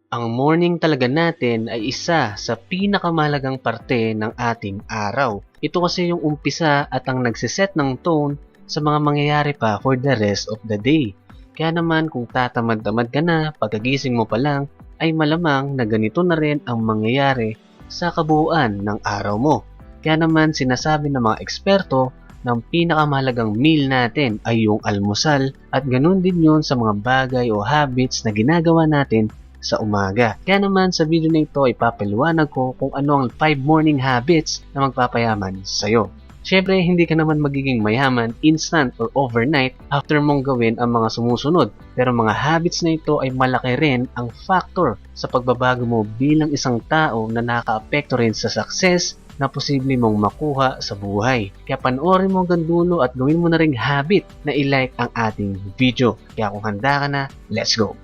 Ang morning talaga natin ay isa sa pinakamahalagang parte ng ating araw. Ito kasi yung umpisa at ang nagsiset ng tone sa mga mangyayari pa for the rest of the day. Kaya naman kung tatamad-tamad ka na, pagkagising mo pa lang, ay malamang na ganito na rin ang mangyayari sa kabuuan ng araw mo. Kaya naman sinasabi ng mga eksperto ng pinakamahalagang meal natin ay yung almusal at ganun din yun sa mga bagay o habits na ginagawa natin sa umaga. Kaya naman sa video na ito ay ipapaliwanag ko kung ano ang 5 morning habits na magpapayaman sa'yo. Syempre, hindi ka naman magiging mayaman instant or overnight after mong gawin ang mga sumusunod. Pero mga habits na ito ay malaki rin ang factor sa pagbabago mo bilang isang tao na nakaka-apekto rin sa success na posible mong makuha sa buhay. Kaya panoorin mo hanggang dulo at gawin mo na ring habit na i-like ang ating video. Kaya kung handa ka na, let's go!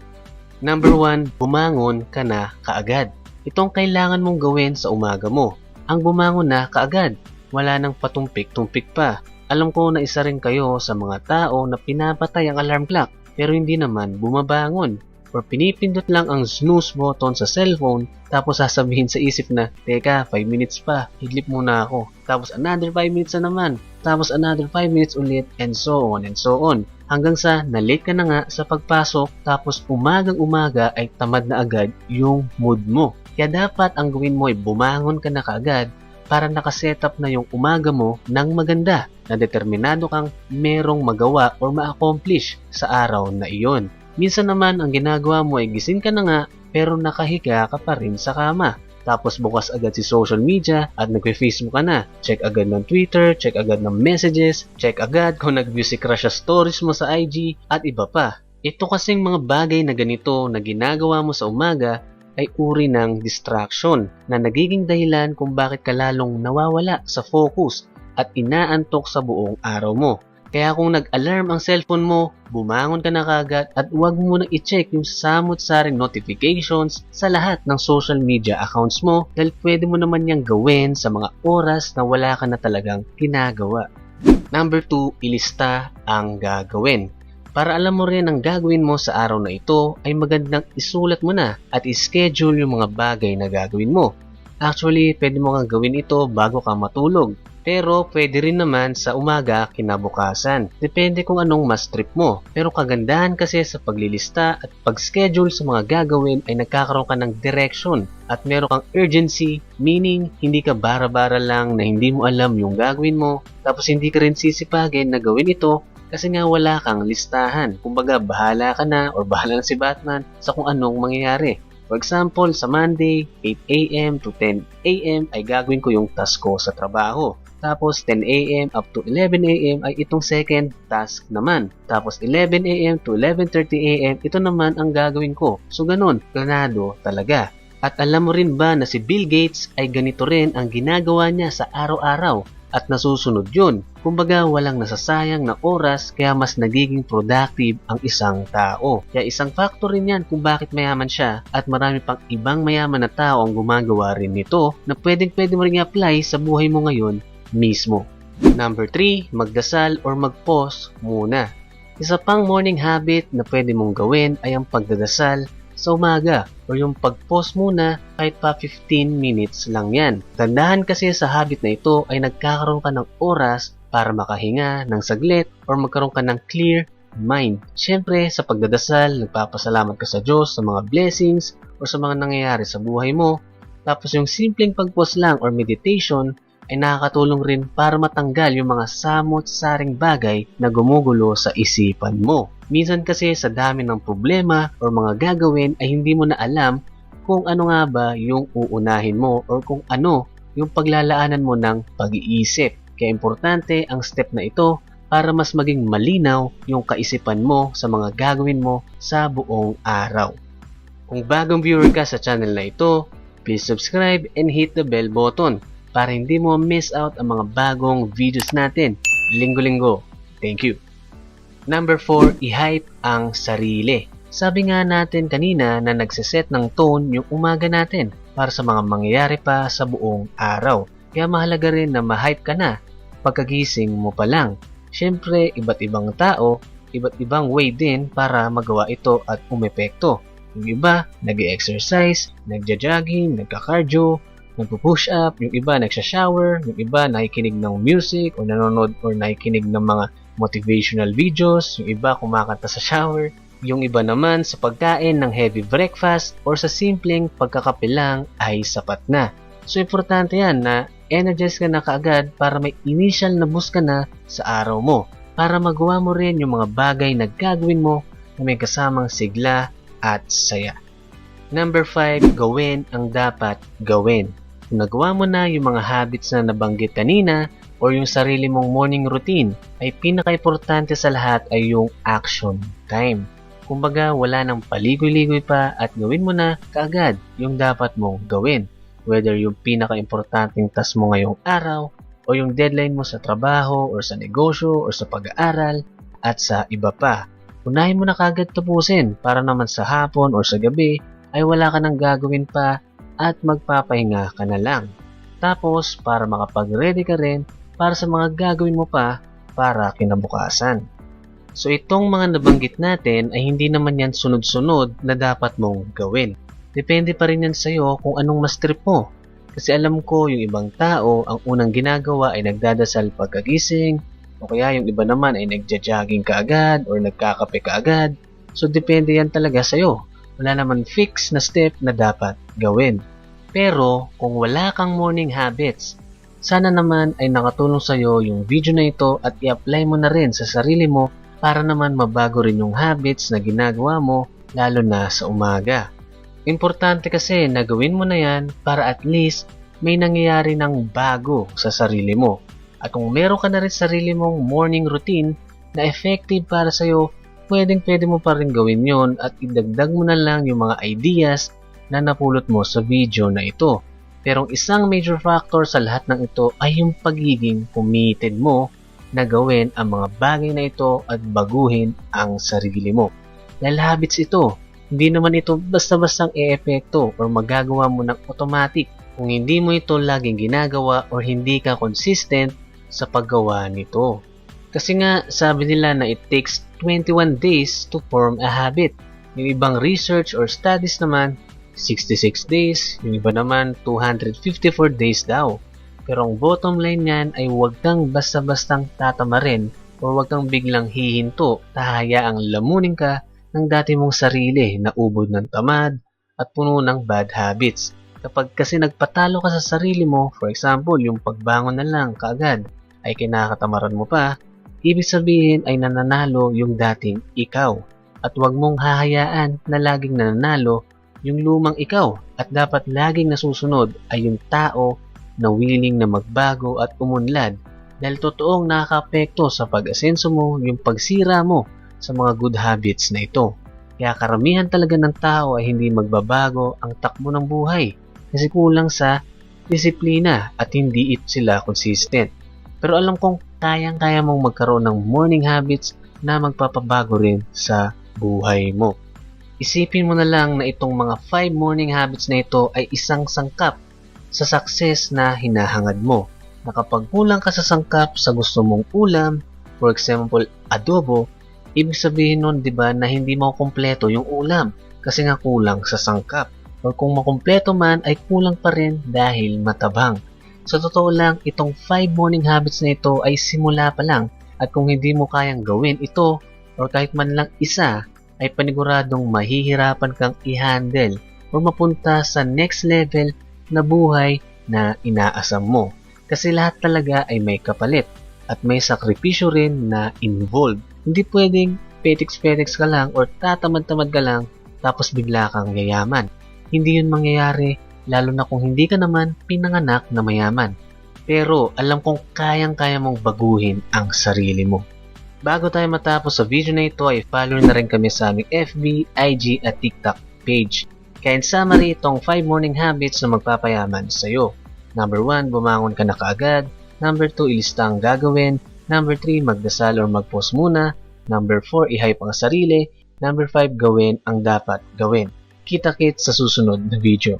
Number 1, bumangon ka na kaagad. Itong kailangan mong gawin sa umaga mo. Ang bumangon na kaagad, wala nang patumpik-tumpik pa. Alam ko na isa rin kayo sa mga tao na pinapatay ang alarm clock pero hindi naman bumabangon. Or pinipindot lang ang snooze button sa cellphone tapos sasabihin sa isip na, teka, 5 minutes pa, hidlip muna ako. Tapos another 5 minutes na naman. Tapos another 5 minutes ulit and so on and so on. Hanggang sa na-late ka na nga sa pagpasok tapos umagang-umaga ay tamad na agad yung mood mo. Kaya dapat ang gawin mo ay bumangon ka na kaagad para nakasetup na yung umaga mo ng maganda na determinado kang merong magawa or ma-accomplish sa araw na iyon. Minsan naman ang ginagawa mo ay gising ka na nga pero nakahiga ka pa rin sa kama. Tapos bukas agad si social media at nagpe-Facebook ka na. Check agad ng Twitter, check agad ng messages, check agad kung nag-view si crush sa stories mo sa IG at iba pa. Ito kasing mga bagay na ganito na ginagawa mo sa umaga ay uri ng distraction na nagiging dahilan kung bakit ka lalong nawawala sa focus at inaantok sa buong araw mo. Kaya kung nag-alarm ang cellphone mo, bumangon ka na kagad at huwag mo nang i-check yung samot-saring notifications sa lahat ng social media accounts mo dahil pwede mo naman yang gawin sa mga oras na wala ka na talagang ginagawa. Number 2, ilista ang gagawin. Para alam mo rin ang gagawin mo sa araw na ito ay magandang isulat mo na at ischedule yung mga bagay na gagawin mo. Actually, pwede mo nga gawin ito bago ka matulog. Pero pwede rin naman sa umaga kinabukasan. Depende kung anong mas trip mo. Pero kagandahan kasi sa paglilista at pag-schedule sa mga gagawin ay nagkakaroon ka ng direction at meron kang urgency, meaning hindi ka bara-bara lang na hindi mo alam yung gagawin mo tapos hindi ka rin sisipagin na gawin ito kasi nga wala kang listahan. Kumbaga bahala ka na or bahala na si Batman sa kung anong mangyayari. For example, sa Monday, 8 a.m. to 10 a.m. ay gagawin ko yung task ko sa trabaho. Tapos 10 a.m. up to 11 a.m. ay itong second task naman. Tapos 11 a.m. to 11:30 a.m. ito naman ang gagawin ko. So ganun, planado talaga. At alam mo rin ba na si Bill Gates ay ganito rin ang ginagawa niya sa araw-araw at nasusunod yun. Kumbaga walang nasasayang na oras kaya mas nagiging productive ang isang tao. Kaya isang factor rin yan kung bakit mayaman siya at marami pang ibang mayaman na tao ang gumagawa rin nito na pwede mo rin i-apply sa buhay mo ngayon mismo. Number 3, magdasal or mag-pause muna. Isa pang morning habit na pwede mong gawin ay ang pagdadasal sa umaga o yung pag-pause muna kahit pa 15 minutes lang yan. Tandaan kasi sa habit na ito ay nagkakaroon ka ng oras para makahinga ng saglit or magkaroon ka ng clear mind. Siyempre, sa pagdadasal, nagpapasalamat ka sa Diyos sa mga blessings o sa mga nangyayari sa buhay mo. Tapos yung simpleng pag-pause lang or meditation ay nakakatulong rin para matanggal yung mga samot-saring bagay na gumugulo sa isipan mo. Minsan kasi sa dami ng problema o mga gagawin ay hindi mo na alam kung ano nga ba yung uunahin mo o kung ano yung paglalaanan mo ng pag-iisip. Kaya importante ang step na ito para mas maging malinaw yung kaisipan mo sa mga gagawin mo sa buong araw. Kung bagong viewer ka sa channel na ito, please subscribe and hit the bell button para hindi mo miss out ang mga bagong videos natin linggo-linggo. Thank you. Number 4, i-hype ang sarili. Sabi nga natin kanina na nagsiset ng tone yung umaga natin para sa mga mangyayari pa sa buong araw. Kaya mahalaga rin na ma-hype ka na pagkagising mo pa lang. Siyempre, iba't ibang tao, iba't ibang way din para magawa ito at umepekto. Yung iba, nag-exercise, nagja-jogging, nagka-cardio, nagpo-push up, yung iba nagsha-shower, yung iba nakikinig ng music o nanonood or nakikinig ng mga motivational videos, yung iba kumakanta sa shower, yung iba naman sa pagkain ng heavy breakfast or sa simpleng pagkakape lang ay sapat na. So importante yan na energize ka na kaagad para may initial na boost ka na sa araw mo para magawa mo rin yung mga bagay na gagawin mo na may kasamang sigla at saya. Number 5, gawin ang dapat gawin. Kung nagawa mo na yung mga habits na nabanggit kanina or yung sarili mong morning routine, ay pinaka-importante sa lahat ay yung action time. Kumbaga, wala nang paligoy-ligoy pa at gawin mo na kaagad yung dapat mong gawin. Whether yung pinaka-importanting task mo ngayong araw o yung deadline mo sa trabaho or sa negosyo or sa pag-aaral at sa iba pa. Unahin mo na kaagad tapusin para naman sa hapon or sa gabi ay wala ka nang gagawin pa at magpapahinga ka na lang. Tapos, para makapag-ready ka rin para sa mga gagawin mo pa para kinabukasan. So itong mga nabanggit natin ay hindi naman yan sunod-sunod na dapat mong gawin. Depende pa rin yan sa'yo kung anong mas trip mo. Kasi alam ko yung ibang tao ang unang ginagawa ay nagdadasal pagkagising o kaya yung iba naman ay nagja-jogging kaagad or nagkakape kaagad. So depende yan talaga sa'yo. Wala naman fix na step na dapat gawin. Pero kung wala kang morning habits, sana naman ay nakatulong sa'yo yung video na ito at i-apply mo na rin sa sarili mo para naman mabago rin yung habits na ginagawa mo lalo na sa umaga. Importante kasi na gawin mo na yan para at least may nangyayari ng bago sa sarili mo. At kung meron ka na rin sarili mong morning routine na effective para sa'yo, pwede mo pa rin gawin yon at idagdag mo na lang yung mga ideas na napulot mo sa video na ito. Pero isang major factor sa lahat ng ito ay yung pagiging committed mo na gawin ang mga bagay na ito at baguhin ang sarili mo. Dahil habits ito, hindi naman ito basta-bastang e-epekto or magagawa mo ng automatic kung hindi mo ito laging ginagawa or hindi ka consistent sa paggawa nito. Kasi nga, sabi nila na it takes 21 days to form a habit. Yung ibang research or studies naman, 66 days, yung iba naman 254 days daw. Pero ang bottom line niyan ay huwag kang basta-bastang tatamarin o huwag kang biglang hihinto, hahayaang lamunin ka ng dati mong sarili na ubod ng tamad at puno ng bad habits. Kapag kasi nagpatalo ka sa sarili mo, for example, yung pagbangon na lang kaagad ay kinakatamaran mo pa, ibig sabihin ay nananalo yung dating ikaw. At huwag mong hahayaan na laging nananalo yung lumang ikaw at dapat laging nasusunod ay yung tao na willing na magbago at umunlad dahil totoong nakaka-apekto sa pag-asenso mo yung pagsira mo sa mga good habits na ito. Kaya karamihan talaga ng tao ay hindi magbabago ang takbo ng buhay kasi kulang sa disiplina at hindi sila consistent. Pero alam kong kayang-kaya mong magkaroon ng morning habits na magpapabago rin sa buhay mo. Isipin mo na lang na itong mga 5 morning habits na ito ay isang sangkap sa success na hinahangad mo. Na kapag kulang ka sa sangkap sa gusto mong ulam, for example, adobo, ibig sabihin nun, di ba, na hindi mo kumpleto yung ulam kasi nga kulang sa sangkap. O kung makumpleto man, ay kulang pa rin dahil matabang. Sa totoo lang, itong 5 morning habits na ito ay simula pa lang at kung hindi mo kayang gawin ito or kahit man lang isa, ay paniguradong mahihirapan kang i-handle o mapunta sa next level na buhay na inaasam mo. Kasi lahat talaga ay may kapalit at may sakripisyo rin na involved. Hindi pwedeng petiks-petiks ka lang or tatamad-tamad ka lang tapos bigla kang yayaman. Hindi yun mangyayari lalo na kung hindi ka naman pinanganak na mayaman. Pero alam kong kayang-kaya mong baguhin ang sarili mo. Bago tayo matapos sa video na ito ay follow na rin kami sa aming FB, IG at TikTok page. Kaya in summary, itong 5 morning habits na magpapayaman sa'yo. Number 1, bumangon ka na kaagad. Number 2, ilista ang gagawin. Number 3, magdasal or mag-pause muna. Number 4, i-hype ang sarili. Number 5, gawin ang dapat gawin. Kita-kits sa susunod na video.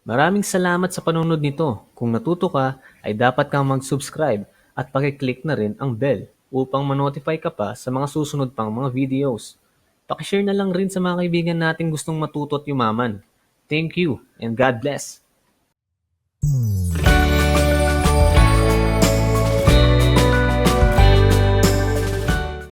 Maraming salamat sa panunod nito. Kung natuto ka, ay dapat kang mag-subscribe at pakiclick na rin ang bell upang manotify ka pa sa mga susunod pang mga videos. Pakishare na lang rin sa mga kaibigan natin gustong matuto at yumaman. Thank you and God bless!